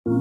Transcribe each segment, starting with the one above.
Hey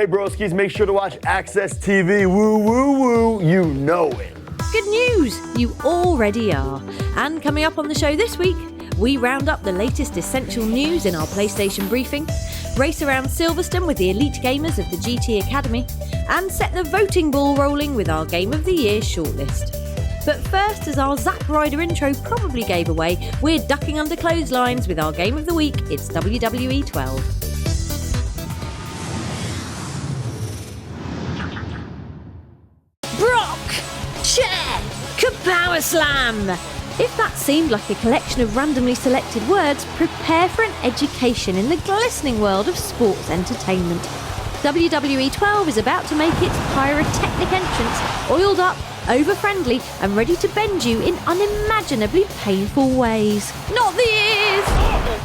broskies, make sure to watch Access TV. Woo, woo, woo, you know it. Good news, you already are. And coming up on the show this week, we round up the latest essential news in our PlayStation briefing, race around Silverstone with the elite gamers of the GT Academy, and set the voting ball rolling with our Game of the Year shortlist. But first, as our Zack Ryder intro probably gave away, we're ducking under clotheslines with our Game of the Week. It's WWE 12. Kapower Slam! If that seemed like a collection of randomly selected words, prepare for an education in the glistening world of sports entertainment. WWE 12 is about to make its pyrotechnic entrance, oiled up, over-friendly, and ready to bend you in unimaginably painful ways. Not the ears!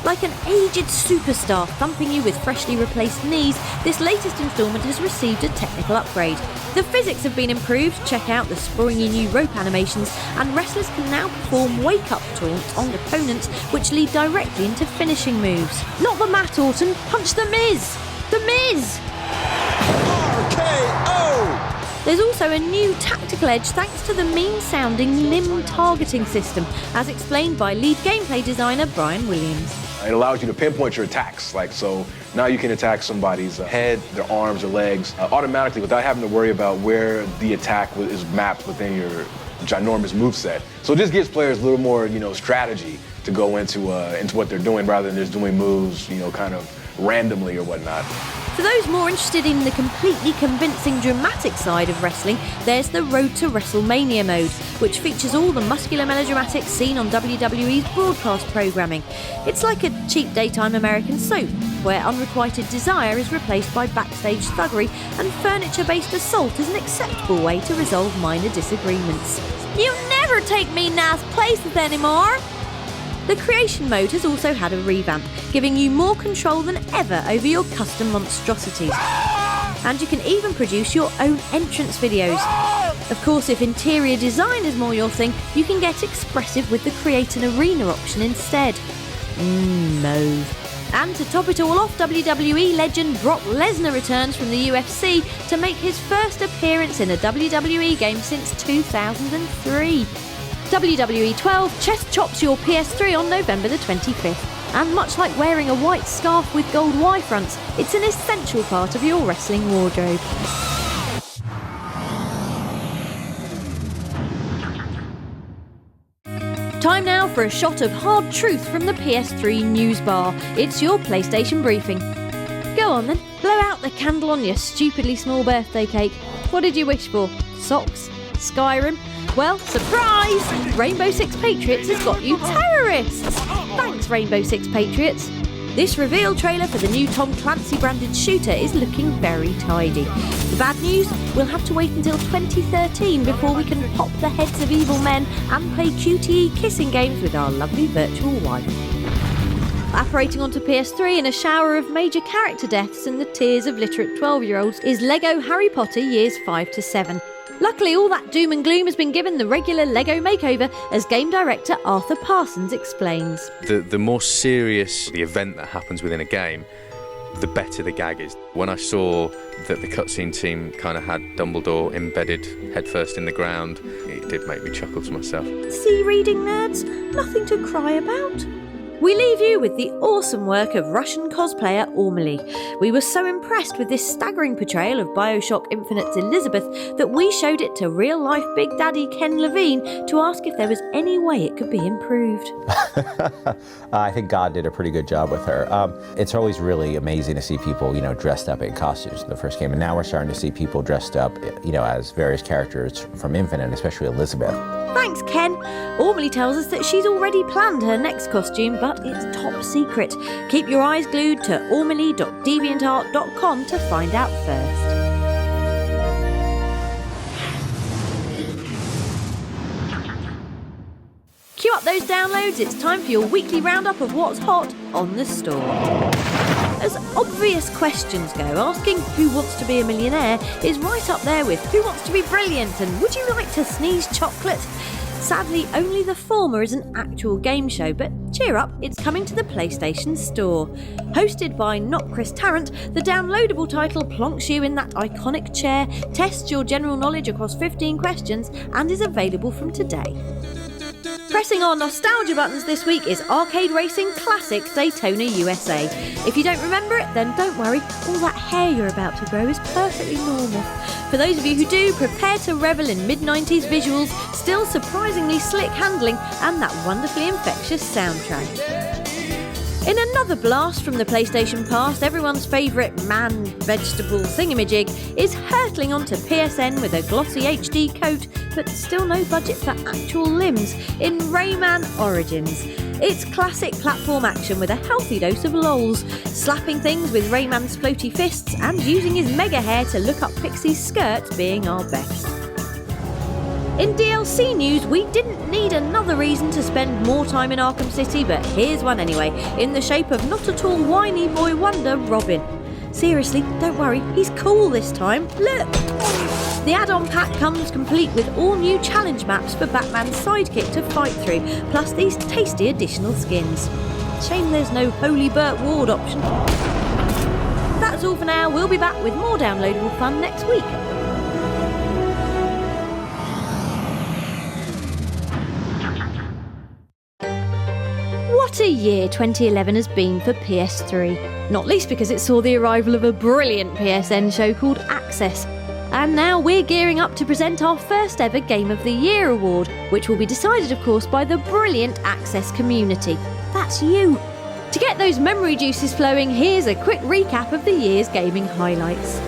Like an aged superstar thumping you with freshly replaced knees, this latest instalment has received a technical upgrade. The physics have been improved, check out the springy new rope animations, and wrestlers can now perform wake-up taunts on opponents which lead directly into finishing moves. Not the Matt Orton, punch the Miz! The Miz! RKO! There's also a new tactical edge thanks to the mean-sounding limb targeting system, as explained by lead gameplay designer Brian Williams. It allows you to pinpoint your attacks, so now you can attack somebody's head, their arms, or legs automatically without having to worry about where the attack is mapped within your ginormous moveset. So it just gives players a little more, strategy to go into what they're doing rather than just doing moves, kind of randomly or whatnot. For those more interested in the completely convincing dramatic side of wrestling, there's the Road to WrestleMania mode, which features all the muscular melodramatics seen on WWE's broadcast programming. It's like a cheap daytime American soap, where unrequited desire is replaced by backstage thuggery, and furniture-based assault is an acceptable way to resolve minor disagreements. You never take me nice places anymore! The creation mode has also had a revamp, giving you more control than ever over your custom monstrosities. And you can even produce your own entrance videos. Of course, if interior design is more your thing, you can get expressive with the Create an Arena option instead. Mauve. And to top it all off, WWE legend Brock Lesnar returns from the UFC to make his first appearance in a WWE game since 2003. WWE 12 chest chops your PS3 on November the 25th. And much like wearing a white scarf with gold Y fronts, it's an essential part of your wrestling wardrobe. Time now for a shot of hard truth from the PS3 news bar. It's your PlayStation briefing. Go on then, blow out the candle on your stupidly small birthday cake. What did you wish for? Socks? Skyrim? Well, surprise! Rainbow Six Patriots has got you terrorists! Thanks, Rainbow Six Patriots. This reveal trailer for the new Tom Clancy branded shooter is looking very tidy. The bad news? We'll have to wait until 2013 before we can pop the heads of evil men and play QTE kissing games with our lovely virtual wife. Apparating onto PS3 in a shower of major character deaths and the tears of literate 12-year-olds is LEGO Harry Potter Years 5 to 7. Luckily, all that doom and gloom has been given the regular LEGO makeover, as game director Arthur Parsons explains. The more serious the event that happens within a game, the better the gag is. When I saw that the cutscene team kind of had Dumbledore embedded headfirst in the ground, it did make me chuckle to myself. See, reading nerds, nothing to cry about. We leave you with the awesome work of Russian cosplayer Ormely. We were so impressed with this staggering portrayal of BioShock Infinite's Elizabeth that we showed it to real-life Big Daddy Ken Levine to ask if there was any way it could be improved. I think God did a pretty good job with her. It's always really amazing to see people, dressed up in costumes in the first game, and now we're starting to see people dressed up, as various characters from Infinite, especially Elizabeth. Thanks, Ken. Ormely tells us that she's already planned her next costume, but it's top secret. Keep your eyes glued to ormely.deviantart.com to find out first. Cue up those downloads. It's time for your weekly roundup of what's hot on the store. As obvious questions go, asking who wants to be a millionaire is right up there with who wants to be brilliant and would you like to sneeze chocolate? Sadly, only the former is an actual game show, but cheer up, it's coming to the PlayStation Store. Hosted by not Chris Tarrant, the downloadable title plonks you in that iconic chair, tests your general knowledge across 15 questions, and is available from today. Pressing our nostalgia buttons this week is Arcade Racing Classic Daytona USA. If you don't remember it, then don't worry, all that hair you're about to grow is perfectly normal. For those of you who do, prepare to revel in mid-90s visuals, still surprisingly slick handling, and that wonderfully infectious soundtrack. In another blast from the PlayStation past, everyone's favourite man-vegetable thingamajig is hurtling onto PSN with a glossy HD coat, but still no budget for actual limbs, in Rayman Origins. It's classic platform action with a healthy dose of lols, slapping things with Rayman's floaty fists and using his mega hair to look up Pixie's skirt being our best. In DLC news, we didn't need another reason to spend more time in Arkham City, but here's one anyway, in the shape of not at all whiny boy wonder Robin. Seriously, don't worry, he's cool this time. Look! The add-on pack comes complete with all new challenge maps for Batman's sidekick to fight through, plus these tasty additional skins. Shame there's no Holy Burt Ward option. That's all for now, we'll be back with more downloadable fun next week. What a year 2011 has been for PS3, not least because it saw the arrival of a brilliant PSN show called Access. And now we're gearing up to present our first ever Game of the Year award, which will be decided of course by the brilliant Access community. That's you! To get those memory juices flowing, here's a quick recap of the year's gaming highlights.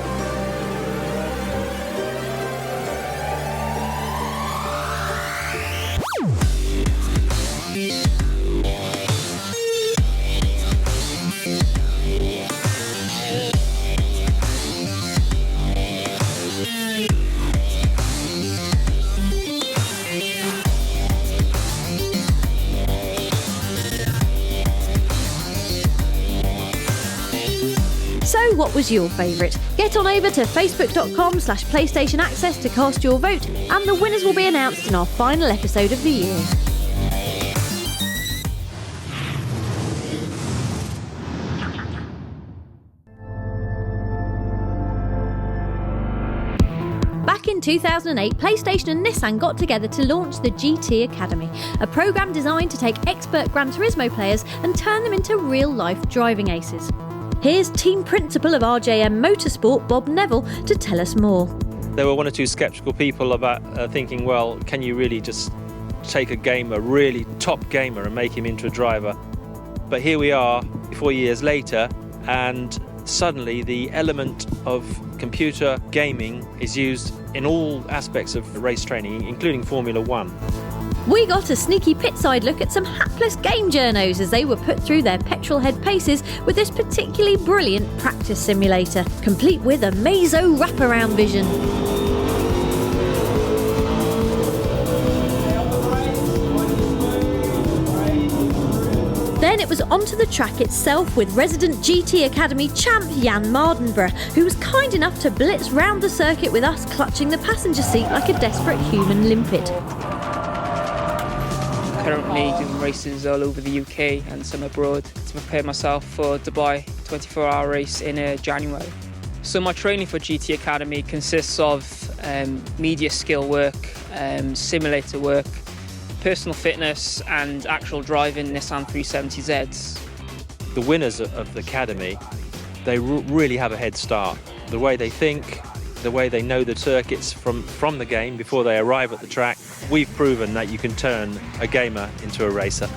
So what was your favourite? Get on over to facebook.com/PlayStation Access to cast your vote, and the winners will be announced in our final episode of the year. Back in 2008, PlayStation and Nissan got together to launch the GT Academy, a programme designed to take expert Gran Turismo players and turn them into real-life driving aces. Here's team principal of RJM Motorsport, Bob Neville, to tell us more. There were one or two sceptical people about thinking, well, can you really just take a gamer, really top gamer, and make him into a driver? But here we are, 4 years later, and suddenly the element of computer gaming is used in all aspects of race training, including Formula One. We got a sneaky pit-side look at some hapless game journos as they were put through their petrol-head paces with this particularly brilliant practice simulator, complete with a Mazo wraparound vision. Then it was onto the track itself with resident GT Academy champ Jan Mardenborough, who was kind enough to blitz round the circuit with us clutching the passenger seat like a desperate human limpet. Currently doing races all over the UK and some abroad to prepare myself for Dubai 24-hour race in January. So my training for GT Academy consists of media skill work, simulator work, personal fitness and actual driving Nissan 370Zs. The winners of the Academy, they really have a head start. The way they think, the way they know the circuits from the game before they arrive at the track. We've proven that you can turn a gamer into a racer.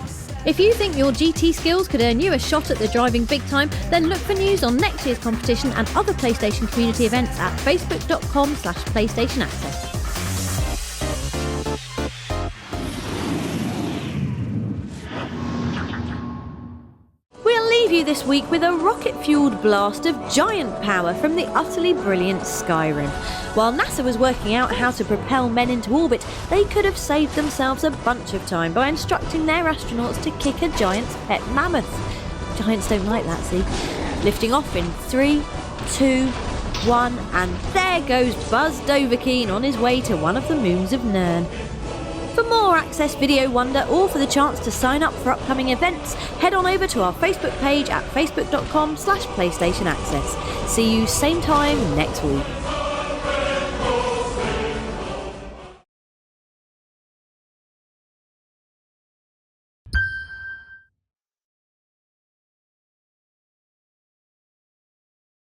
If you think your GT skills could earn you a shot at the driving big time, then look for news on next year's competition and other PlayStation community events at facebook.com/PlayStation Access. We'll leave you this week with a rocket-fueled blast of giant power from the utterly brilliant Skyrim. While NASA was working out how to propel men into orbit, they could have saved themselves a bunch of time by instructing their astronauts to kick a giant's pet mammoth. Giants don't like that, see? Lifting off in 3, 2, 1, and there goes Buzz Dovahkiin on his way to one of the moons of Nern. For more Access Video Wonder or for the chance to sign up for upcoming events, head on over to our Facebook page at facebook.com/PlayStation Access. See you same time next week.